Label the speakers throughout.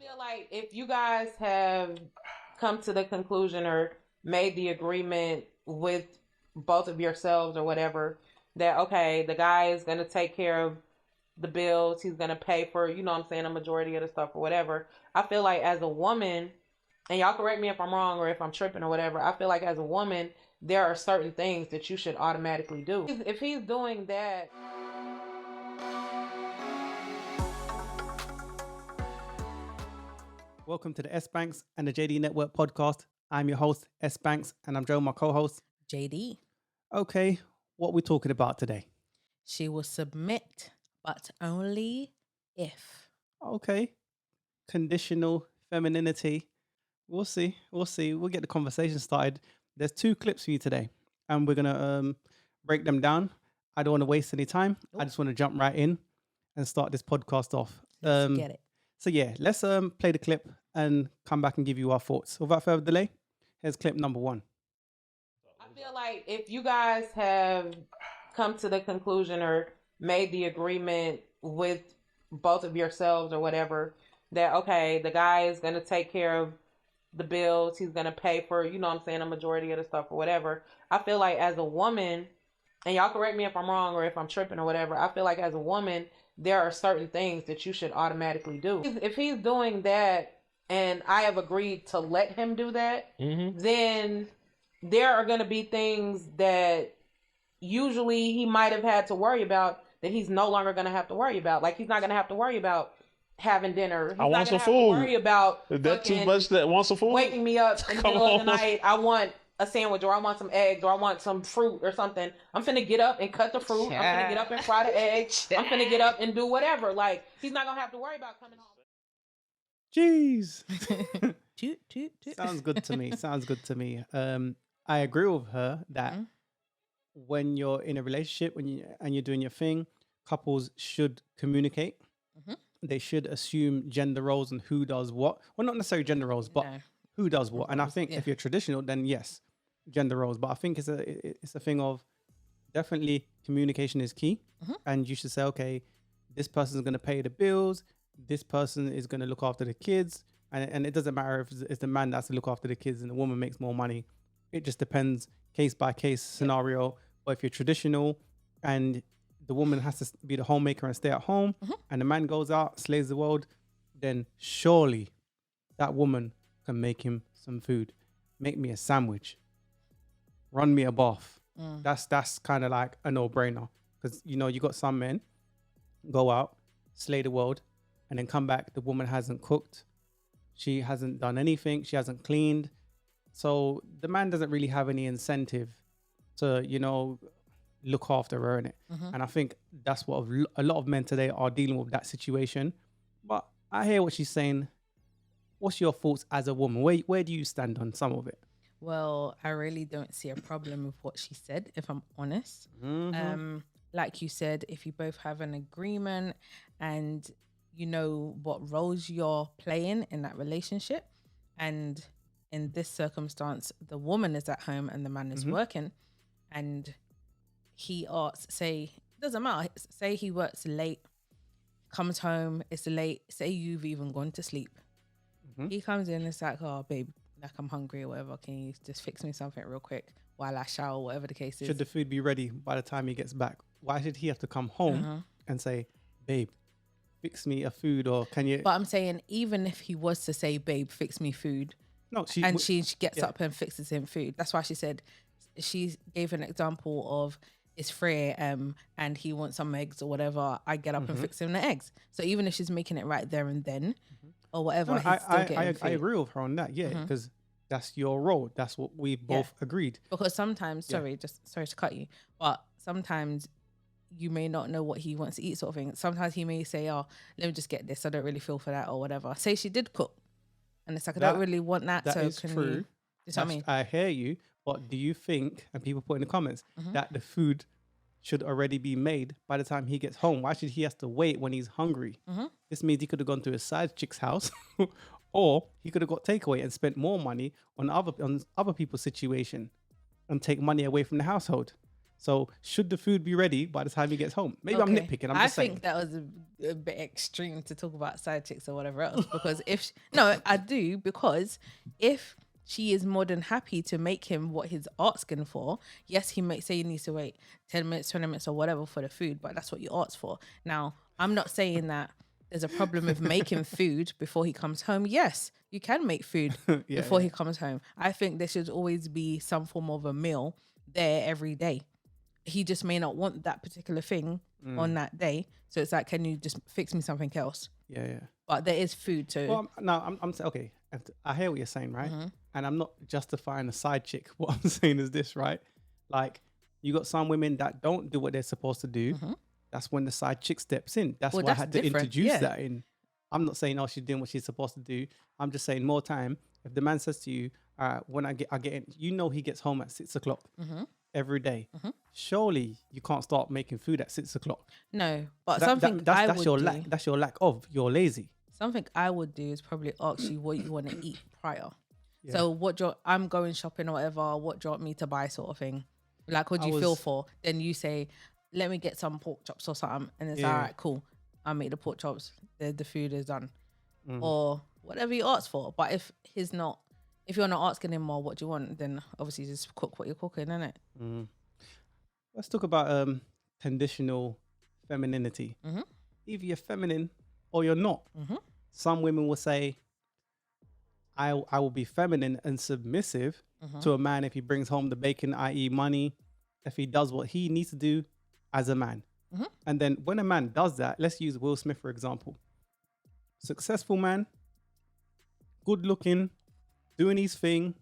Speaker 1: feel like if you guys have come to the conclusion or made the agreement with both of yourselves or whatever that okay, the guy is gonna take care of the bills, he's gonna pay for, you know what I'm saying, a majority of the stuff or whatever. I feel like as a woman, and y'all correct me if I'm wrong or if I'm tripping or whatever, I feel like as a woman, there are certain things that you should automatically do. If he's doing that.
Speaker 2: Welcome to the S.Banks and the JD Network podcast. I'm your host, S.Banks, and I'm Joe, my co-host.
Speaker 3: JD.
Speaker 2: Okay, what are we talking about today?
Speaker 3: She will submit, but only if.
Speaker 2: Okay, conditional femininity. We'll see. We'll get the conversation started. There's 2 clips for you today, and we're going to break them down. I don't want to waste any time. I just want to jump right in and start this podcast off.
Speaker 3: Let's get it.
Speaker 2: So yeah, let's play the clip and come back and give you our thoughts. Without further delay, here's clip number 1.
Speaker 1: I feel like if you guys have come to the conclusion or made the agreement with both of yourselves or whatever that okay, the guy is gonna take care of the bills, he's gonna pay for, you know what I'm saying, a majority of the stuff or whatever. I feel like as a woman, and y'all correct me if I'm wrong or if I'm tripping or whatever, I feel like as a woman, there are certain things that you should automatically do. If he's doing that and I have agreed to let him do that, then there are going to be things that usually he might have had to worry about that he's no longer going to have to worry about. Like he's not going to have to worry about having dinner. He's
Speaker 4: I want some
Speaker 1: not
Speaker 4: food.
Speaker 1: gonna have to worry about
Speaker 4: Is that too much? That want some food?
Speaker 1: waking me up in the
Speaker 4: Come
Speaker 1: middle of the
Speaker 4: on.
Speaker 1: night. I want a sandwich or I want some eggs or I want some fruit or something. I'm finna get up and cut the fruit. I'm finna get up and fry the eggs. I'm finna get up and do whatever. Like he's not gonna have to worry about coming home.
Speaker 2: Jeez.
Speaker 3: Toot, toot, toot.
Speaker 2: Sounds good to me. I agree with her that when you're in a relationship and you're doing your thing, couples should communicate. They should assume gender roles and who does what. Well, not necessarily gender roles, but
Speaker 3: No.
Speaker 2: who does what. And I think
Speaker 3: yeah.
Speaker 2: if you're traditional, then yes, gender roles. But I think it's a thing of definitely communication is key. And you should say, okay, this person is going to pay the bills. This person is going to look after the kids. And it doesn't matter if it's the man that's to look after the kids and the woman makes more money. It just depends case by case scenario. But if you're traditional and the woman has to be the homemaker and stay at home and the man goes out, slays the world, then surely that woman can make him some food. Make me a sandwich. Run me a bath. That's kind of like a no-brainer. Because, you know, you got some men go out, slay the world, and then come back. The woman hasn't cooked. She hasn't done anything. She hasn't cleaned. So the man doesn't really have any incentive to, you know, look after her in it. And I think that's what a lot of men today are dealing with, that situation. But I hear what she's saying. What's your thoughts as a woman? Where do you stand on some of it?
Speaker 3: Well, I really don't see a problem with what she said, if I'm honest. Like you said, if you both have an agreement and you know what roles you're playing in that relationship, and in this circumstance, the woman is at home and the man is working, and he asks, say, doesn't matter, say he works late, comes home, it's late, say you've even gone to sleep. He comes in and it's like, oh, babe, like I'm hungry or whatever. Can you just fix me something real quick while I shower, whatever the case is?
Speaker 2: Should the food be ready by the time he gets back? Why should he have to come home and say, babe, fix me a food, or can you?
Speaker 3: But I'm saying, even if he was to say, babe, fix me food,
Speaker 2: No,
Speaker 3: she gets up and fixes him food. That's why she said, she gave an example of, it's 3 a.m. and he wants some eggs or whatever, I get up and fix him the eggs. So even if she's making it right there and then or whatever, he's still getting food.
Speaker 2: I agree with her on that, because that's your role. That's what we both agreed.
Speaker 3: Because sometimes, sorry to cut you, but sometimes you may not know what he wants to eat, sort of thing. Sometimes he may say, oh, let me just get this, I don't really feel for that or whatever. Say she did cook and it's like, I don't really want that.
Speaker 2: That
Speaker 3: so
Speaker 2: is
Speaker 3: can
Speaker 2: true.
Speaker 3: you, what I mean?
Speaker 2: I hear you, but do you think, and people put in the comments, that the food should already be made by the time he gets home? Why should he have to wait when he's hungry? This means he could have gone to his side chick's house or he could have got takeaway and spent more money on other people's situation and take money away from the household. So should the food be ready by the time he gets home? Maybe I'm nitpicking. I'm just saying.
Speaker 3: I think that was a bit extreme to talk about side chicks or whatever else. Because no, I do, because if she is more than happy to make him what he's asking for, yes, he might say he needs to wait 10 minutes, 20 minutes or whatever for the food, but that's what you asked for. Now, I'm not saying that there's a problem with making food before he comes home. Yes, you can make food before he comes home. I think there should always be some form of a meal there every day. He just may not want that particular thing on that day. So it's like, can you just fix me something else?
Speaker 2: Yeah.
Speaker 3: But there is food. So
Speaker 2: Well, no, I'm saying, okay, I hear what you're saying, right? And I'm not justifying a side chick. What I'm saying is this, right? Like, you got some women that don't do what they're supposed to do. That's when the side chick steps in. That's why I had to introduce that in. I'm not saying, oh, she's doing what she's supposed to do. I'm just saying more time. If the man says to you, when I get in, you know, he gets home at 6 o'clock every day. Surely you can't start making food at 6 o'clock.
Speaker 3: No, but
Speaker 2: that's your lack. That's your lack of. You're lazy.
Speaker 3: Something I would do is probably ask you what you want to eat prior. Yeah. So I'm going shopping or whatever. What do you want me to buy, sort of thing? Like, what do you feel for? Then you say, let me get some pork chops or something, and it's all right, cool. I'll make the pork chops. The food is done, or whatever you ask for. But if you're not asking him more, what do you want? Then obviously just cook what you're cooking, innit?
Speaker 2: Let's talk about conditional femininity. Either you're feminine or you're not. Some women will say, I will be feminine and submissive to a man if he brings home the bacon, i.e. money, if he does what he needs to do as a man. And then when a man does that, let's use Will Smith, for example. Successful man, good looking, doing his thing,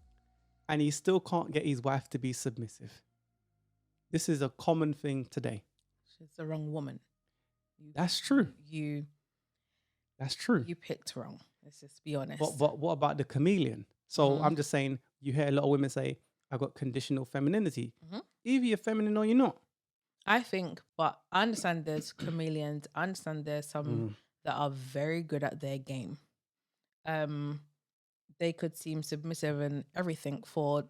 Speaker 2: and he still can't get his wife to be submissive. This is a common thing today.
Speaker 3: She's the wrong woman.
Speaker 2: That's true. That's true.
Speaker 3: You picked wrong. Let's just be honest.
Speaker 2: But what about the chameleon? So I'm just saying, you hear a lot of women say, I've got conditional femininity. Either you're feminine or you're not.
Speaker 3: I think, but I understand there's chameleons. I understand there's some that are very good at their game. They could seem submissive and everything for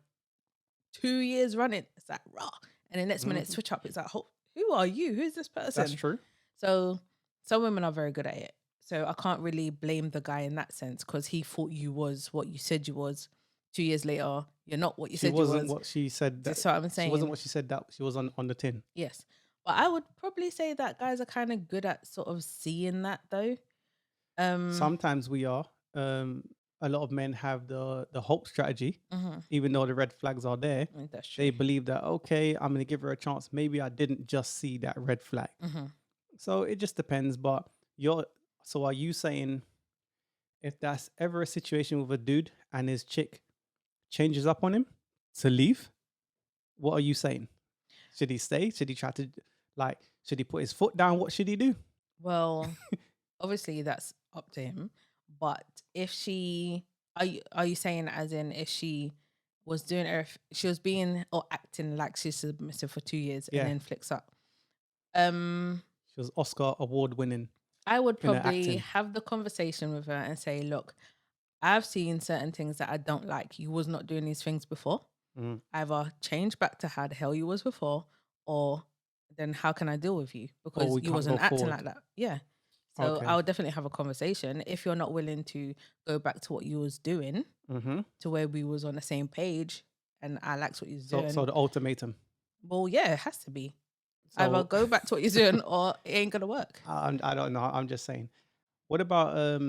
Speaker 3: 2 years running. It's like, raw. And the next minute switch up. It's like, who are you? Who's this person?
Speaker 2: That's true.
Speaker 3: So some women are very good at it. So I can't really blame the guy in that sense, because he thought you was what you said you was. 2 years later, you're not what you said you was.
Speaker 2: She wasn't what she said.
Speaker 3: That's what I'm saying.
Speaker 2: She wasn't what she said that she was on the tin.
Speaker 3: Yes. But I would probably say that guys are kind of good at sort of seeing that, though.
Speaker 2: Sometimes we are. A lot of men have the hope strategy, even though the red flags are there.
Speaker 3: That's true.
Speaker 2: They believe that, okay, I'm going to give her a chance. Maybe I didn't just see that red flag. So it just depends. But so are you saying if that's ever a situation with a dude and his chick changes up on him to leave, what are you saying? Should he stay? Should he try to, should he put his foot down? What should he do?
Speaker 3: Well, obviously that's up to him. But if are you saying as in if she was doing she was being or acting like she's submissive for 2 years and then flicks up?
Speaker 2: She was Oscar award winning.
Speaker 3: I would probably have the conversation with her and say, look, I've seen certain things that I don't like. You was not doing these things before. Either change back to how the hell you was before, or then how can I deal with you? Because you wasn't acting like that. Yeah. So I would definitely have a conversation. If you're not willing to go back to what you was doing, to where we was on the same page and I liked what you was doing.
Speaker 2: So the ultimatum.
Speaker 3: Well, yeah, it has to be. So, either go back to what you're doing or it ain't going to work.
Speaker 2: I don't know. I'm just saying. What about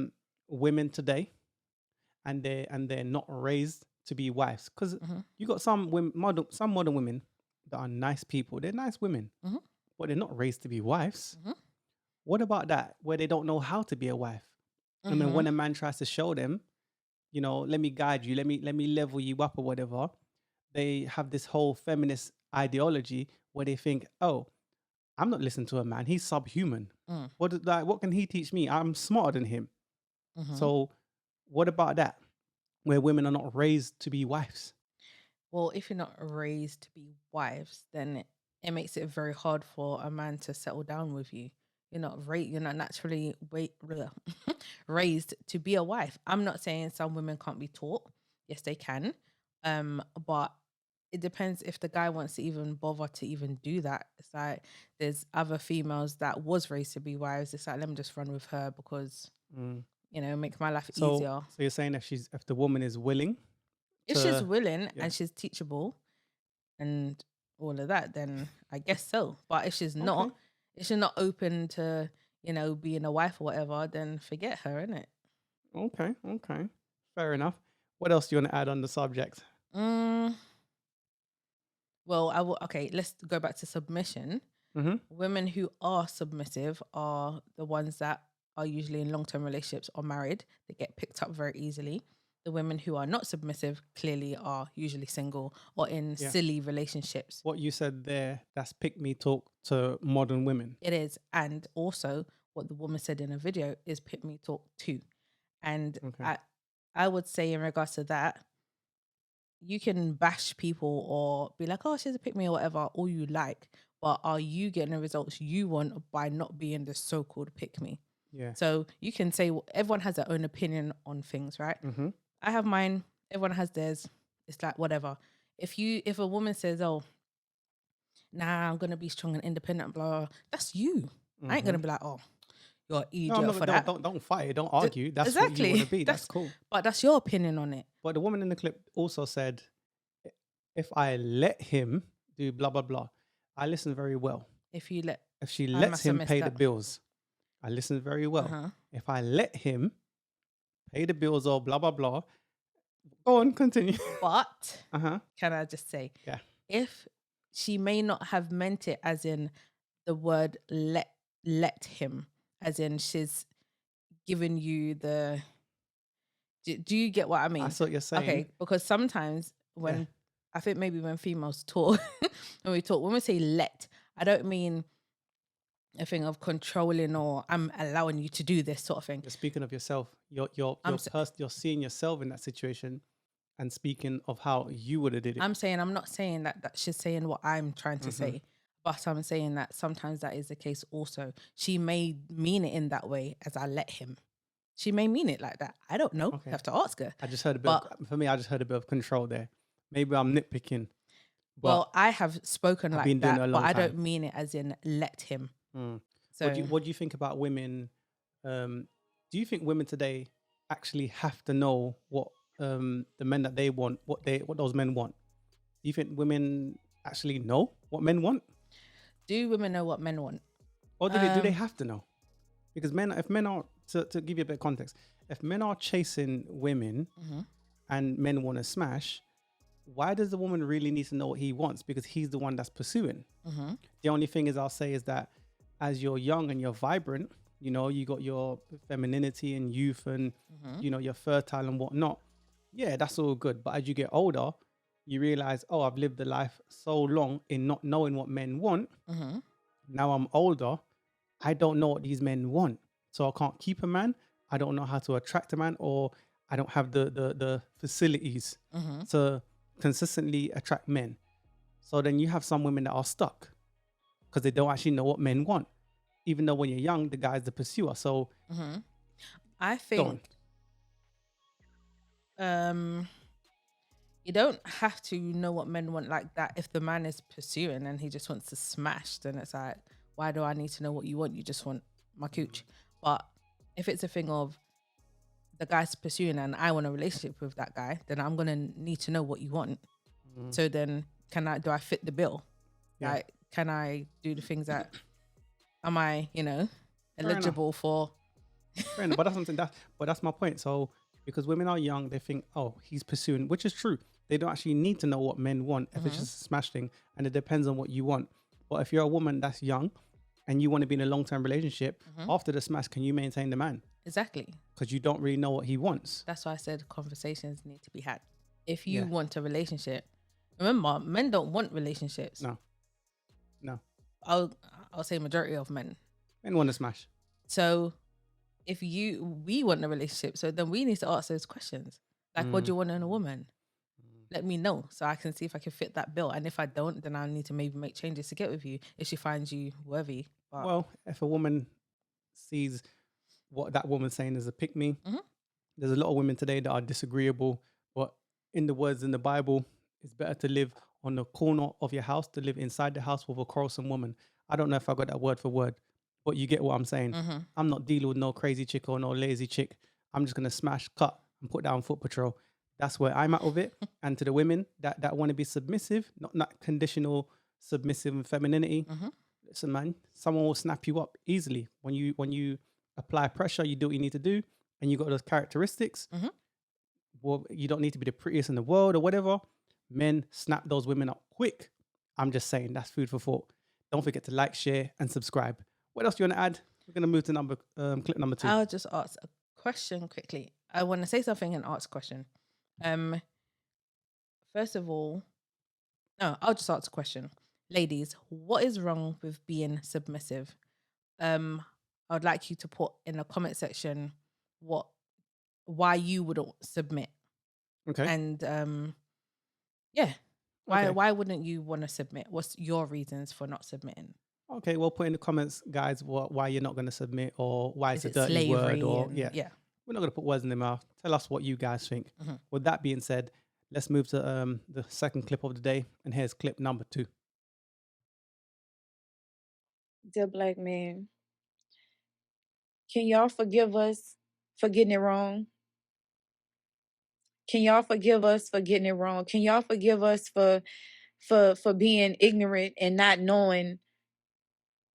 Speaker 2: women today and they're not raised to be wives? Because you got some modern women that are nice people. They're nice women, but they're not raised to be wives. What about that, where they don't know how to be a wife? I mean, when a man tries to show them, let me guide you, let me level you up or whatever, they have this whole feminist ideology where they think, oh, I'm not listening to a man, he's subhuman. What can he teach me? I'm smarter than him. So what about that, where women are not raised to be wives?
Speaker 3: Well, if you're not raised to be wives, then it makes it very hard for a man to settle down with you. You're not naturally raised to be a wife. I'm not saying some women can't be taught. Yes, they can. But it depends if the guy wants to even bother to even do that. It's like there's other females that was raised to be wives. It's like, let me just run with her because make my life easier.
Speaker 2: So you're saying if the woman is willing,
Speaker 3: if she's willing and she's teachable and all of that, then I guess so. But if she's not, if she's not open to being a wife or whatever, then forget her, innit?
Speaker 2: Okay, fair enough. What else do you want to add on the subject?
Speaker 3: Well, let's go back to submission. Women who are submissive are the ones that are usually in long-term relationships or married. They get picked up very easily. The women who are not submissive clearly are usually single or in silly relationships.
Speaker 2: What you said there, that's pick me talk to modern women.
Speaker 3: It is. And also what the woman said in a video is pick me talk too. And I would say in regards to that, you can bash people or be like, oh, she's a pick me or whatever, all you like. But are you getting the results you want by not being the so-called pick me?
Speaker 2: Yeah.
Speaker 3: So you can say everyone has their own opinion on things, right? I have mine. Everyone has theirs. It's like whatever. If a woman says, "Oh, nah, I'm gonna be strong and independent," blah, that's you. I ain't gonna be like, "Oh, you're an idiot for that."
Speaker 2: Don't fight it. Don't argue. That's
Speaker 3: exactly
Speaker 2: what you want to be. That's cool.
Speaker 3: But that's your opinion on it.
Speaker 2: But the woman in the clip also said, "If I let him do blah blah blah, I listen very well. If she lets him pay the bills, I listen very well. If I let him pay the bills or blah blah blah." Go on, continue.
Speaker 3: But can I just say, if she may not have meant it as in the word let him, as in she's given you the. Do you get what I mean?
Speaker 2: That's what you're saying.
Speaker 3: Okay, because sometimes when I think maybe when females talk, when we say let, I don't mean a thing of controlling or I'm allowing you to do this sort of thing.
Speaker 2: You're speaking of yourself. You're seeing yourself in that situation and speaking of how you would have did it.
Speaker 3: I'm not saying that she's saying what I'm trying to say, but I'm saying that sometimes that is the case also. She may mean it in that way as I let him. She may mean it like that. I don't know. Okay. You have to ask her.
Speaker 2: I just heard a bit of control there. Maybe I'm nitpicking.
Speaker 3: Well, I have spoken like that, but I don't mean it as in let him.
Speaker 2: So what do you think about women? Do you think women today actually have to know what the men that they want, what those men want? Do you think women actually know what men want?
Speaker 3: Do women know what men want?
Speaker 2: Or do they have to know? Because if men are, to give you a bit of context, if men are chasing women and men want to smash, why does the woman really need to know what he wants? Because he's the one that's pursuing. The only thing I'll say is that as you're young and you're vibrant, you got your femininity and youth and, you're fertile and whatnot. Yeah, that's all good. But as you get older, you realize, oh, I've lived the life so long in not knowing what men want. Now I'm older. I don't know what these men want. So I can't keep a man. I don't know how to attract a man, or I don't have the facilities to consistently attract men. So then you have some women that are stuck because they don't actually know what men want. Even though when you're young, the guy's the pursuer. So
Speaker 3: I think you don't have to know what men want like that. If the man is pursuing and he just wants to smash, then it's like, why do I need to know what you want? You just want my cooch. But if it's a thing of the guy's pursuing and I want a relationship with that guy, then I'm gonna need to know what you want. So then do I fit the bill? Yeah. Like, can I do the things that am I, eligible for?
Speaker 2: Fair enough, but that's something that's my point. So because women are young, they think, oh, he's pursuing, which is true. They don't actually need to know what men want if it's just a smash thing, and it depends on what you want. But if you're a woman that's young and you want to be in a long-term relationship, after the smash, can you maintain the man?
Speaker 3: Exactly.
Speaker 2: Because you don't really know what he wants.
Speaker 3: That's why I said conversations need to be had. If you want a relationship, remember, men don't want relationships.
Speaker 2: No.
Speaker 3: I'll say majority of men.
Speaker 2: Men want to smash.
Speaker 3: So if we want a relationship, so then we need to ask those questions. Like, what do you want in a woman? Let me know so I can see if I can fit that bill. And if I don't, then I need to maybe make changes to get with you if she finds you worthy. But
Speaker 2: well, if a woman sees what that woman's saying as a pick me, there's a lot of women today that are disagreeable. But in the words in the Bible, it's better to live on the corner of your house to live inside the house with a quarrelsome woman. I don't know if I got that word for word, but you get what I'm saying. I'm not dealing with no crazy chick or no lazy chick. I'm just gonna smash, cut, and put down foot patrol. That's where I'm at with it. And to the women that want to be submissive, not conditional, submissive and femininity. Listen, man, someone will snap you up easily when you apply pressure. You do what you need to do, and you got those characteristics. Well, you don't need to be the prettiest in the world or whatever. Men snap those women up quick. I'm just saying, that's food for thought. Don't forget to like, share, and subscribe. What else do you want to add? We're going to move to clip number 2.
Speaker 3: I'll just ask a question quickly. I want to say something and ask a question. First of all, no, I'll just ask a question. Ladies, what is wrong with being submissive? I would like you to put in the comment section why you wouldn't submit.
Speaker 2: Okay.
Speaker 3: And why wouldn't you want to submit? What's your reasons for not submitting?
Speaker 2: Okay, well, put in the comments, guys, why you're not going to submit, or why it's a dirty word, or yeah. We're not going to put words in their mouth. Tell us what you guys think. With that being said, let's move to the second clip of the day, and here's clip number 2.
Speaker 5: Dear black man, can y'all forgive us for getting it wrong? Can y'all forgive us for getting it wrong? Can y'all forgive us for being ignorant and not knowing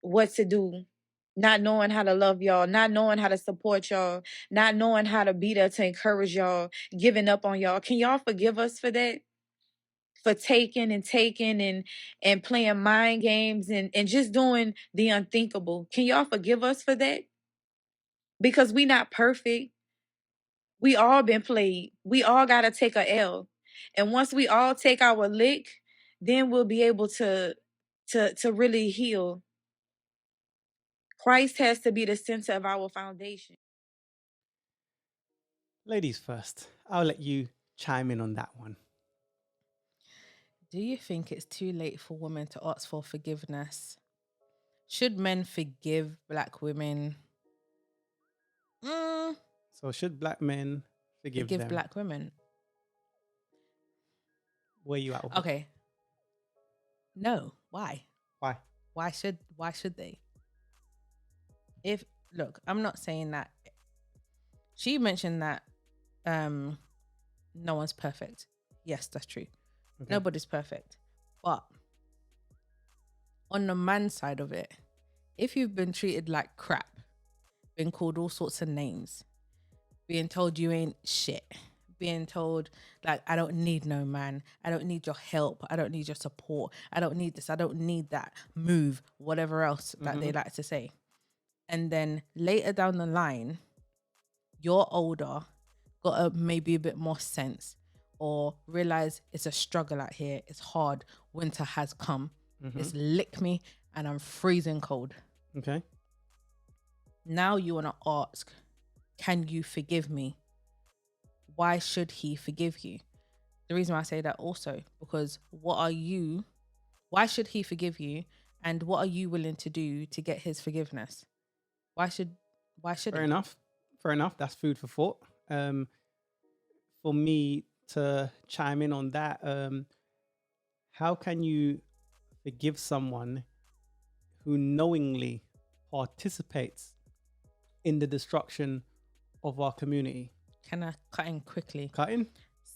Speaker 5: what to do, not knowing how to love y'all, not knowing how to support y'all, not knowing how to be there to encourage y'all, giving up on y'all? Can y'all forgive us for that? For taking and playing mind games and just doing the unthinkable. Can y'all forgive us for that? Because we not perfect. We all been played. We all got to take a L. And once we all take our lick, then we'll be able to really heal. Christ has to be the center of our foundation.
Speaker 2: Ladies first. I'll let you chime in on that one.
Speaker 3: Do you think it's too late for women to ask for forgiveness? Should men forgive black women?
Speaker 2: So should black men forgive them?
Speaker 3: Black women?
Speaker 2: Where you at?
Speaker 3: Okay. No. Why?
Speaker 2: Why?
Speaker 3: Why should they? Look, I'm not saying that. She mentioned that no one's perfect. Yes, that's true. Okay. Nobody's perfect. But on the man side of it, if you've been treated like crap, been called all sorts of names, being told you ain't shit, being told like, I don't need no man, I don't need your help, I don't need your support, I don't need this, I don't need that, move, whatever else that they like to say. And then later down the line, you're older, got maybe a bit more sense, or realize it's a struggle out here, it's hard, winter has come, it's lick me and I'm freezing cold.
Speaker 2: Okay.
Speaker 3: Now you want to ask, can you forgive me? Why should he forgive you? The reason why I say that also, because why should he forgive you? And what are you willing to do to get his forgiveness? Why should
Speaker 2: Fair enough. That's food for thought. For me to chime in on that, how can you forgive someone who knowingly participates in the destruction of our community?
Speaker 3: Can I cut in quickly?
Speaker 2: Cut in?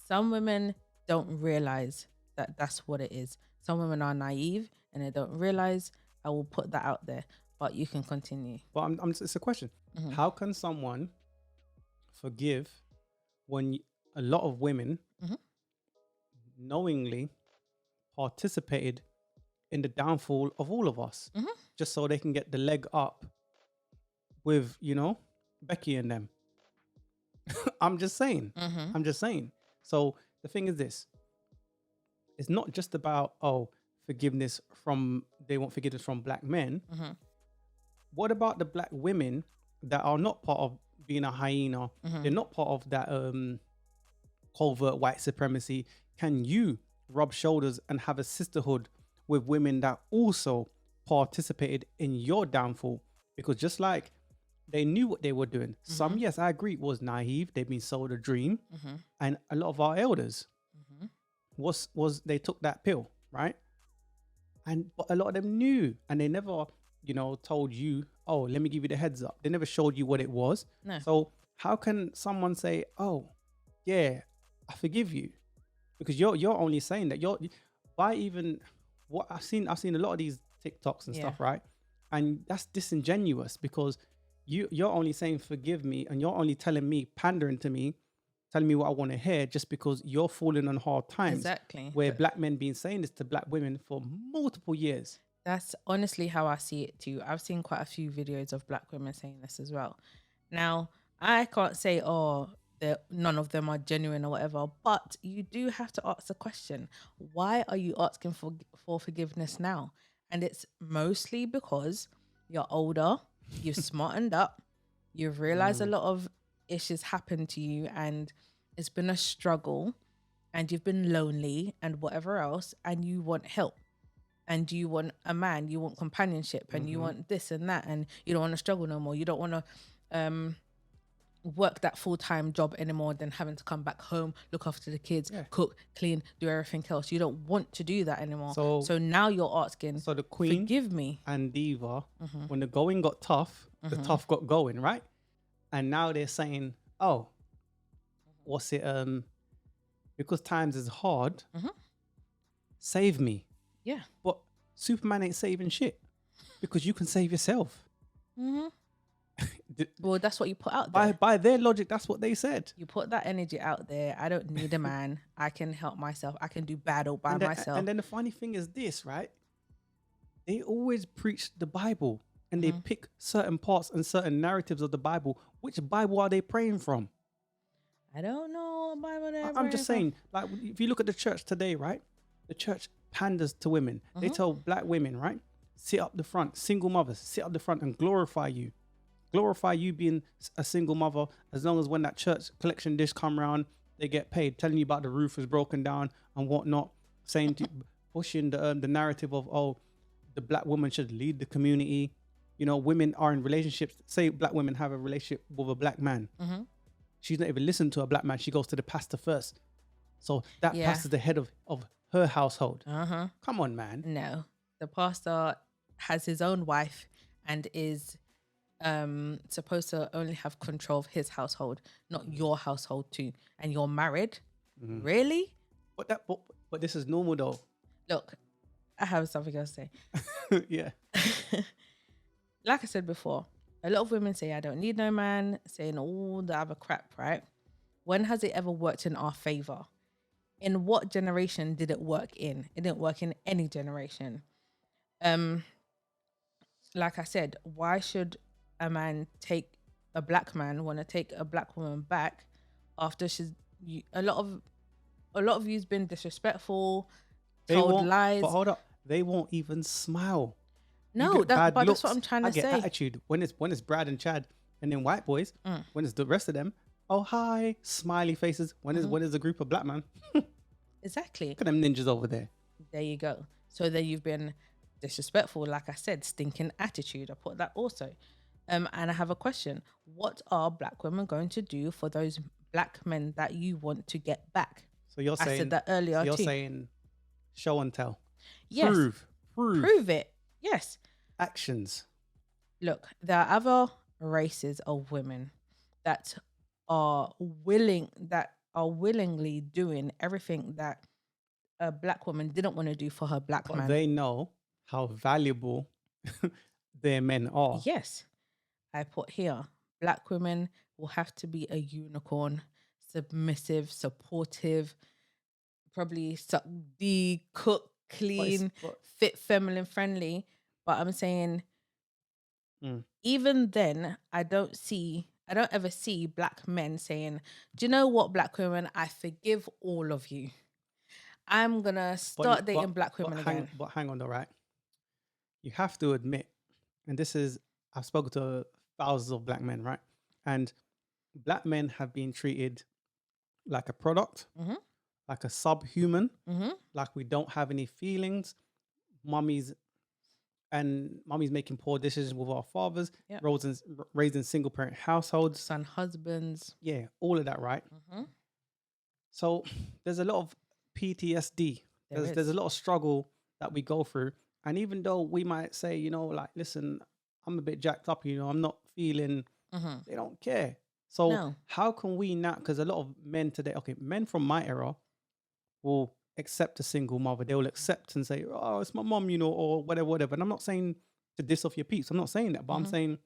Speaker 3: Some women don't realize that that's what it is. Some women are naive and they don't realize. I will put that out there, but you can continue.
Speaker 2: Well, it's a question. How can someone forgive when a lot of women knowingly participated in the downfall of all of us, just so they can get the leg up with, Becky and them? I'm just saying. So the thing is this. It's not just about, they want forgiveness from black men. What about the black women that are not part of being a hyena? They're not part of that covert white supremacy. Can you rub shoulders and have a sisterhood with women that also participated in your downfall? Because just like they knew what they were doing, some, yes, I agree, was naive. They've been sold a dream. And a lot of our elders they took that pill. right? But a lot of them knew, and they never, told you, oh, let me give you the heads up. They never showed you what it was.
Speaker 3: No.
Speaker 2: So how can someone say, oh, yeah, I forgive you? Because you're only saying that why even what I've seen a lot of these TikToks and stuff, right? And that's disingenuous because you're only saying forgive me, and you're only telling me, pandering to me, telling me what I want to hear, just because you're falling on hard times.
Speaker 3: Exactly.
Speaker 2: Where black men been saying this to black women for multiple years.
Speaker 3: That's honestly how I see it too. I've seen quite a few videos of black women saying this as well. Now, I can't say, oh, none of them are genuine or whatever, but you do have to ask the question, why are you asking for forgiveness now? And it's mostly because you're older, you've smartened up, you've realized a lot of issues happened to you, and it's been a struggle, and you've been lonely and whatever else, and you want help. And you want a man, you want companionship, and you want this and that, and you don't want to struggle no more. You don't want to work that full-time job anymore than having to come back home, look after the kids, cook, clean, do everything else. You don't want to do that anymore. So now you're asking,
Speaker 2: so the queen,
Speaker 3: forgive me.
Speaker 2: And diva, when the going got tough, the tough got going, right? And now they're saying, oh, what's it? Because times is hard, save me.
Speaker 3: Yeah.
Speaker 2: But Superman ain't saving shit because you can save yourself.
Speaker 3: Well, that's what you put out there.
Speaker 2: By their logic, that's what they said.
Speaker 3: You put that energy out there. I don't need a man. I can help myself. I can do battle by myself.
Speaker 2: And then the funny thing is this, right? They always preach the Bible, and they pick certain parts and certain narratives of the Bible. Which Bible are they praying from?
Speaker 3: I don't know what Bible they're
Speaker 2: I'm just saying, like, if you look at the church today, right? The church panders to women. They tell black women, right? Sit up the front, single mothers, sit up the front and glorify you. Glorify you being a single mother, as long as when that church collection dish come around, they get paid, telling you about the roof is broken down and whatnot, saying to pushing the narrative of, oh, the black woman should lead the community. Women are in relationships. Say black women have a relationship with a black man. She's not even listened to a black man. She goes to the pastor first. So that pastor's the head of her household. Come on, man.
Speaker 3: No, the pastor has his own wife and is supposed to only have control of his household, not your household too. And you're married? Really?
Speaker 2: But this is normal though.
Speaker 3: Look, I have something else to
Speaker 2: say. Yeah.
Speaker 3: Like I said before, a lot of women say, I don't need no man, saying all the other crap, right? When has it ever worked in our favor? In what generation did it work in? It didn't work in any generation. Like I said, why should a man want to take a black woman back after a lot of you's been disrespectful, told lies.
Speaker 2: But hold up, they won't even smile.
Speaker 3: No, that's what I'm trying to say.
Speaker 2: I get attitude when it's Brad and Chad, and then white boys. When it's the rest of them, oh hi, smiley faces. When is a group of black men?
Speaker 3: Exactly.
Speaker 2: Look at them ninjas over there.
Speaker 3: There you go. So then you've been disrespectful, like I said, stinking attitude. I put that also. And I have a question. What are black women going to do for those black men that you want to get back?
Speaker 2: So you're saying,
Speaker 3: I said that earlier.
Speaker 2: So you're saying show and tell.
Speaker 3: Yes. Prove it. Yes.
Speaker 2: Actions.
Speaker 3: Look, there are other races of women that are willingly doing everything that a black woman didn't want to do for her black man.
Speaker 2: They know how valuable their men are.
Speaker 3: Yes. I put here, black women will have to be a unicorn, submissive, supportive, probably cook, clean, fit, feminine, friendly. But I'm saying, even then, I don't ever see black men saying, do you know what, black women, I forgive all of you. I'm going to start dating black women again.
Speaker 2: But hang on though, right? You have to admit, and I've spoken to thousands of black men, right? And black men have been treated like a product, like a subhuman, like we don't have any feelings. Mummies making poor decisions with our fathers, raising single parent households,
Speaker 3: son husbands.
Speaker 2: Yeah, all of that, right? So there's a lot of PTSD There's a lot of struggle that we go through. And even though we might say, you know, like, listen, I'm a bit jacked up, you know, I'm not feeling, they don't care. So how can we now, because a lot of men today, okay, men from my era will accept a single mother. They will accept and say, oh, it's my mom, you know, or whatever. And I'm not saying to diss off your peeps. I'm not saying that, but I'm saying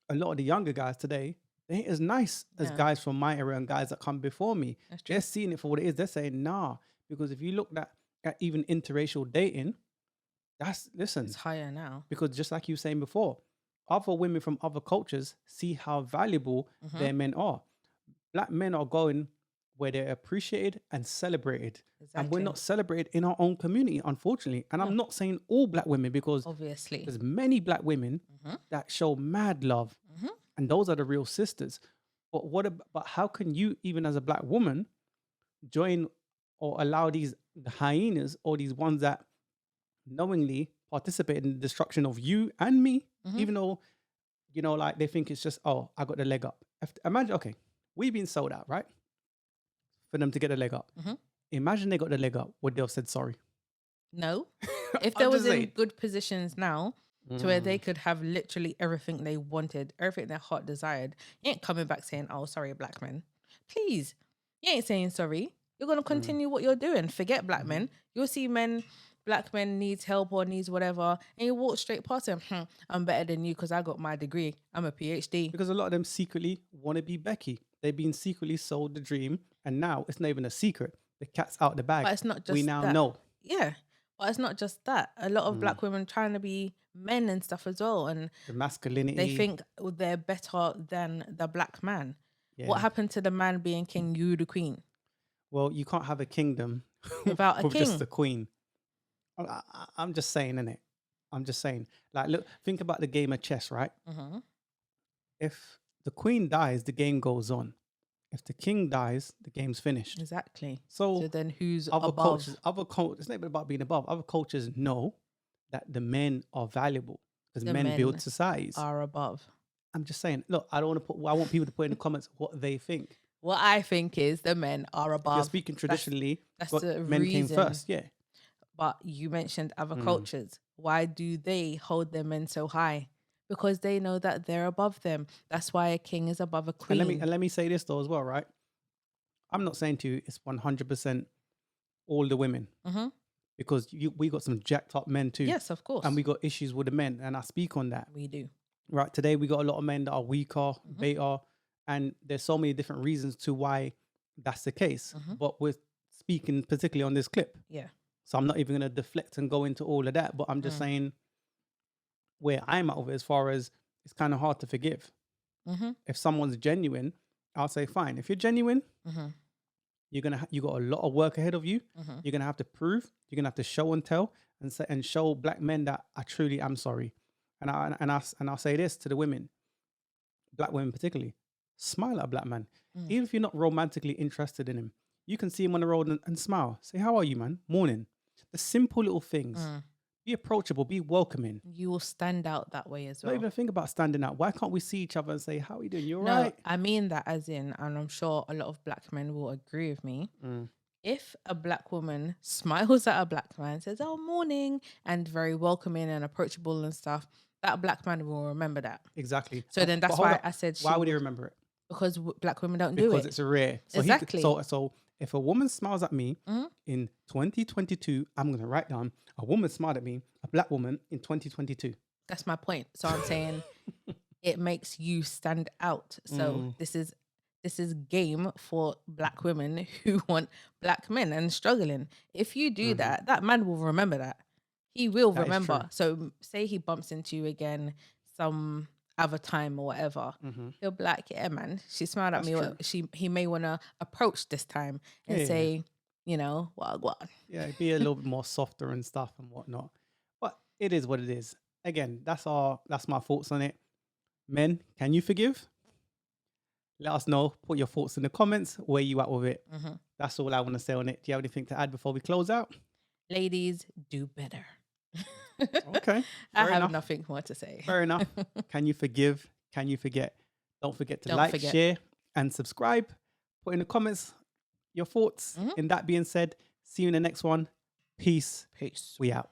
Speaker 2: a lot of the younger guys today, they ain't as nice as guys from my era and guys that come before me. They're seeing it for what it is. They're saying, nah, because if you look at even interracial dating, it's
Speaker 3: higher now.
Speaker 2: Because just like you were saying before, other women from other cultures see how valuable their men are. Black men are going where they're appreciated and celebrated. Exactly. And we're not celebrated in our own community, unfortunately. And I'm not saying all black women, because
Speaker 3: obviously
Speaker 2: there's many black women that show mad love. And those are the real sisters. But but how can you, even as a black woman, join or allow these hyenas or these ones that knowingly participate in the destruction of you and me, even though, you know, like they think it's just, oh, I got the leg up. Imagine, okay, we've been sold out, right? For them to get the leg up. Imagine they got the leg up. Would they have said sorry?
Speaker 3: No. If they was in good positions now, to where they could have literally everything they wanted, everything their heart desired, you ain't coming back saying, oh, sorry, black men. Please. You ain't saying sorry. You're going to continue what you're doing. Forget black men. You'll see black men needs help or needs whatever, and you walk straight past them. I'm better than you because I got my degree. I'm a PhD.
Speaker 2: Because a lot of them secretly want to be Becky. They've been secretly sold the dream, and now it's not even a secret. The cat's out the bag.
Speaker 3: But it's not just
Speaker 2: we now
Speaker 3: that.
Speaker 2: know.
Speaker 3: Yeah. But it's not just that. A lot of black women trying to be men and stuff as well. And
Speaker 2: the masculinity.
Speaker 3: They think they're better than the black man. Yeah. What happened to the man being king, you the queen?
Speaker 2: Well, you can't have a kingdom
Speaker 3: without a
Speaker 2: with
Speaker 3: king.
Speaker 2: just a queen. I'm just saying, innit? I'm just saying. Like, look, think about the game of chess, right? If the queen dies, the game goes on. If the king dies, the game's finished.
Speaker 3: Exactly.
Speaker 2: So
Speaker 3: then who's
Speaker 2: other
Speaker 3: above?
Speaker 2: Cultures, it's not even about being above. Other cultures know that the men are valuable because men build societies.
Speaker 3: Are above.
Speaker 2: I'm just saying. Look, I want people to put in the comments what they think.
Speaker 3: What I think is the men are above.
Speaker 2: If you're speaking traditionally,
Speaker 3: that's the
Speaker 2: men
Speaker 3: reason.
Speaker 2: came first. Yeah.
Speaker 3: But you mentioned other cultures. Why do they hold their men so high? Because they know that they're above them. That's why a king is above a queen.
Speaker 2: And let me say this though as well, right? I'm not saying to you it's 100% all the women. Because we got some jacked up men too.
Speaker 3: Yes, of course.
Speaker 2: And we got issues with the men, and I speak on that.
Speaker 3: We do.
Speaker 2: Right, today we got a lot of men that are weaker, beta, and there's so many different reasons to why that's the case. But we're speaking particularly on this clip.
Speaker 3: Yeah.
Speaker 2: So I'm not even going to deflect and go into all of that, but I'm just saying where I'm at with it, as far as it's kind of hard to forgive. If someone's genuine, I'll say fine. If you're genuine, you got a lot of work ahead of you. You're gonna have to prove. You're gonna have to show and tell and show black men that I truly am sorry. And I'll say this to the women, black women particularly: smile at a black man, even if you're not romantically interested in him. You can see him on the road and smile. Say, "How are you, man? Morning." The simple little things. Be approachable, be welcoming.
Speaker 3: You will stand out that way as well.
Speaker 2: Not even think about standing out. Why can't we see each other and say, how are you doing? You're
Speaker 3: no,
Speaker 2: right.
Speaker 3: I mean that as in, and I'm sure a lot of black men will agree with me. If a black woman smiles at a black man, says, oh, morning, and very welcoming and approachable and stuff, that black man will remember that.
Speaker 2: Exactly.
Speaker 3: So then that's why I said
Speaker 2: why would he remember it?
Speaker 3: Because black women don't do it.
Speaker 2: Because it's rare. So
Speaker 3: exactly.
Speaker 2: So if a woman smiles at me in 2022, I'm going to write down a woman smiled at me, a black woman in 2022.
Speaker 3: That's my point. So I'm saying it makes you stand out. So this is game for black women who want black men and struggling. If you do that, that man will remember that. He will remember. So say he bumps into you again some other time or whatever, he'll be like, yeah, man, she smiled at me. Or he may want to approach this time and say, you know, what?
Speaker 2: Yeah, be a little bit more softer and stuff and whatnot. But it is what it is. Again, that's my thoughts on it. Men, can you forgive? Let us know. Put your thoughts in the comments. Where you at with it? That's all I want to say on it. Do you have anything to add before we close out?
Speaker 3: Ladies, do better.
Speaker 2: Okay.
Speaker 3: I have nothing more to say.
Speaker 2: Fair enough. Can you forgive? Can you forget? Don't forget to share, and subscribe. Put in the comments your thoughts. And that being said, See you in the next one. Peace.
Speaker 3: Peace.
Speaker 2: We out.